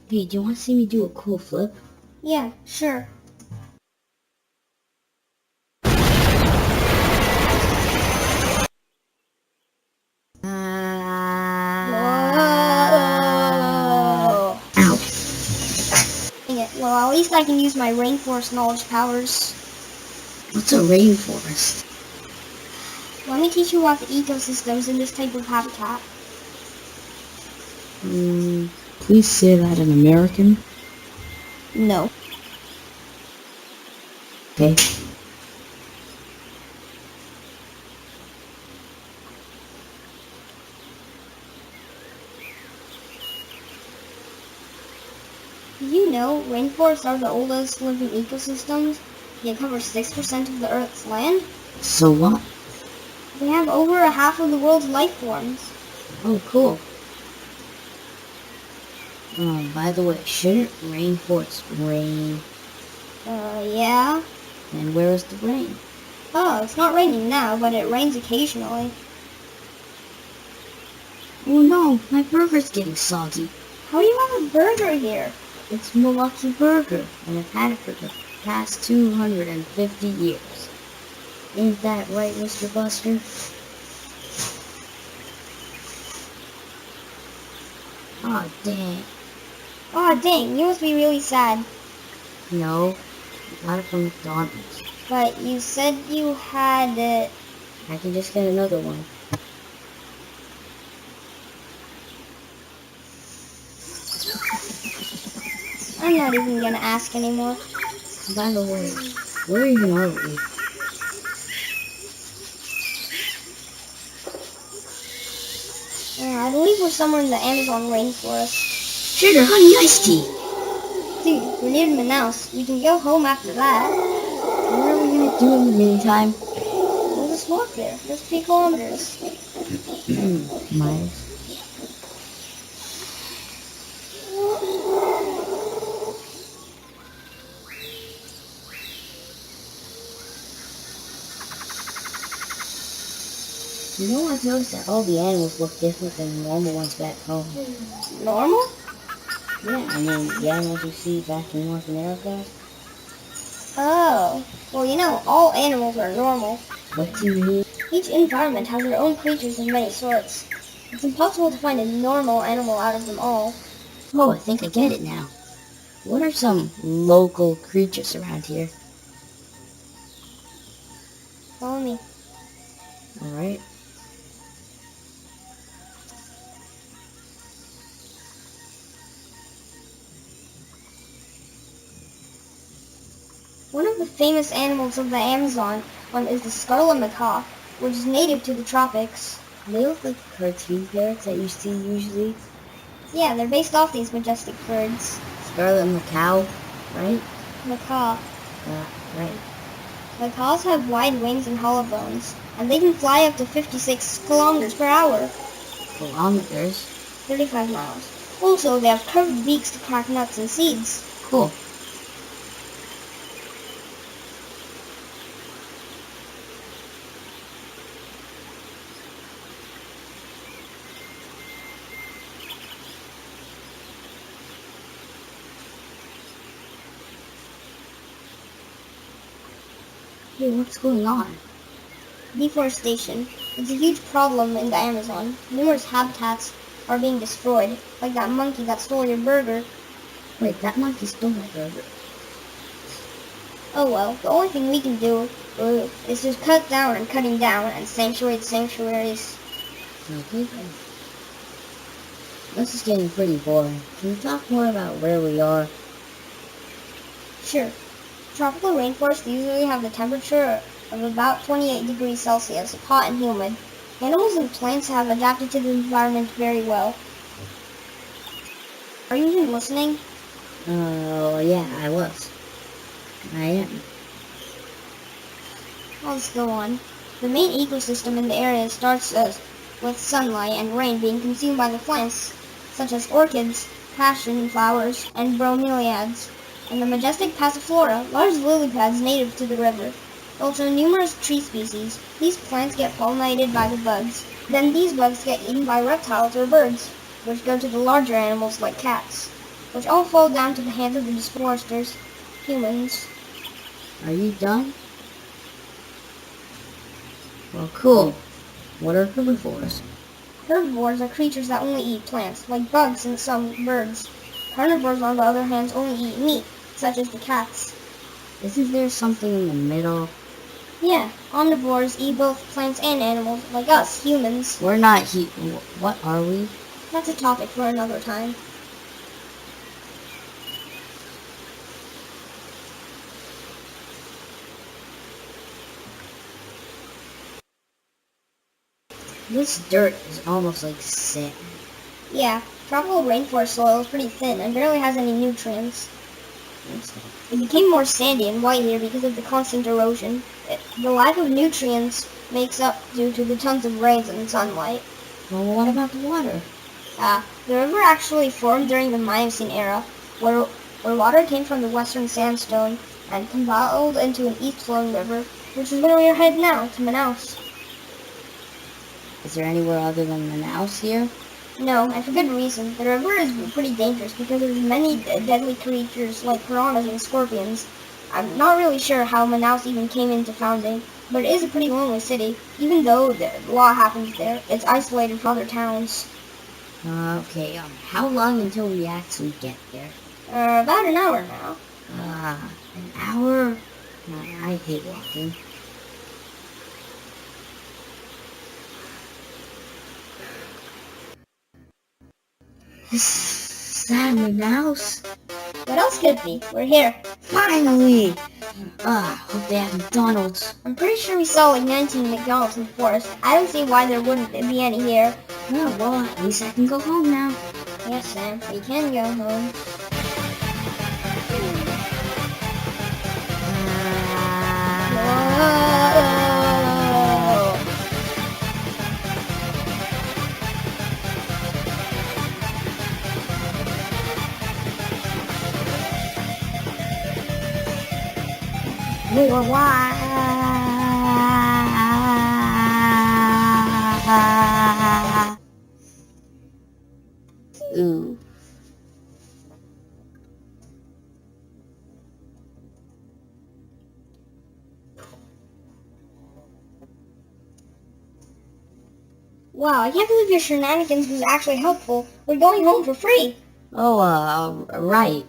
Hey, do you want to see me do a cool flip? Yeah, sure. Whoa! Ow. Dang it. Well, at least I can use my Rainforest knowledge powers. What's a rainforest? Let me teach you about the ecosystems in this type of habitat. Please say that in American. No. Okay. Did you know rainforests are the oldest living ecosystems? They cover 6% of the Earth's land. So what? They have over a half of the world's life forms. Oh, cool. By the way, shouldn't rainforests rain? Yeah. And where is the rain? Oh, it's not raining now, but it rains occasionally. Oh no, my burger's getting soggy. How do you have a burger here? It's my lucky burger, and I've had it for the past 250 years. Ain't that right, Mr. Buster? Aw, dang. Aw, dang, you must be really sad. No, I got it from McDonald's. But you said you had it. I can just get another one. I'm not even gonna ask anymore. By the way, where even are we? I believe we're somewhere in the Amazon rainforest. Sugar, honey, iced tea! Dude, we're near Manaus. We can go home after that. What are we gonna do in the meantime? We'll just walk there. Just 3 kilometers. Miles. You know, I've noticed that all the animals look different than the normal ones back home. Normal? Yeah, I mean, the animals you see back in North America. Oh. Well, you know, all animals are normal. What do you mean? Each environment has their own creatures of many sorts. It's impossible to find a normal animal out of them all. Oh, I think I get it now. What are some local creatures around here? Follow me. Alright. One of the famous animals of the Amazon is the scarlet macaque, which is native to the tropics. They look like cartoon parrots that you see usually. Yeah, they're based off these majestic birds. Scarlet macaw, right? Macaque. Right. Macaques have wide wings and hollow bones, and they can fly up to 56 kilometers per hour, Kilometers. 35 miles. Also, they have curved beaks to crack nuts and seeds. Cool. Hey, what's going on? Deforestation is a huge problem in the Amazon. Numerous habitats are being destroyed, like that monkey that stole your burger. Wait, that monkey stole my burger. Oh well, the only thing we can do is just cut down and cutting down and sanctuary the sanctuaries. Okay then. This is getting pretty boring. Can you talk more about where we are? Sure. Tropical rainforests usually have the temperature of about 28 degrees Celsius, hot and humid. Animals and plants have adapted to the environment very well. Are you even listening? Yeah, I was. I am. Let's go on. The main ecosystem in the area starts with sunlight and rain being consumed by the plants, such as orchids, passion flowers, and bromeliads, and the majestic passiflora, large lily pads native to the river. Also numerous tree species. These plants get pollinated by the bugs. Then these bugs get eaten by reptiles or birds, which go to the larger animals like cats. which all fall down to the hands of the disforesters, humans. Are you done? Well, cool. What are herbivores? Herbivores are creatures that only eat plants, like bugs and some birds. Carnivores, on the other hand, only eat meat, such as the cats. Isn't there something in the middle? Yeah, omnivores eat both plants and animals, like us, humans. We're not what are we? That's a topic for another time. This dirt is almost like sand. Yeah, tropical rainforest soil is pretty thin and barely has any nutrients. It became more sandy and white here because of the constant erosion. The lack of nutrients makes up due to the tons of rains and sunlight. Well, what about the water? The river actually formed during the Miocene era, where water came from the western sandstone and combined into an east-flowing river, which is where we are headed now, to Manaus. Is there anywhere other than Manaus here? No, and for good reason. The river is pretty dangerous because there's many deadly creatures like piranhas and scorpions. I'm not really sure how Manaus even came into founding, but it is a pretty lonely city. Even though a lot happens there, it's isolated from other towns. Okay, how long until we actually get there? About an hour now. An hour? I hate walking. Is that Manaus? What else could it be? We're here. Finally! Hope they have McDonald's. I'm pretty sure we saw like 19 McDonald's in the forest. I don't see why there wouldn't be any here. Oh, well, at least I can go home now. Yes, Sam, we can go home. More why? Ooh. Wow, I can't believe your shenanigans was actually helpful. We're going home for free. Oh, right.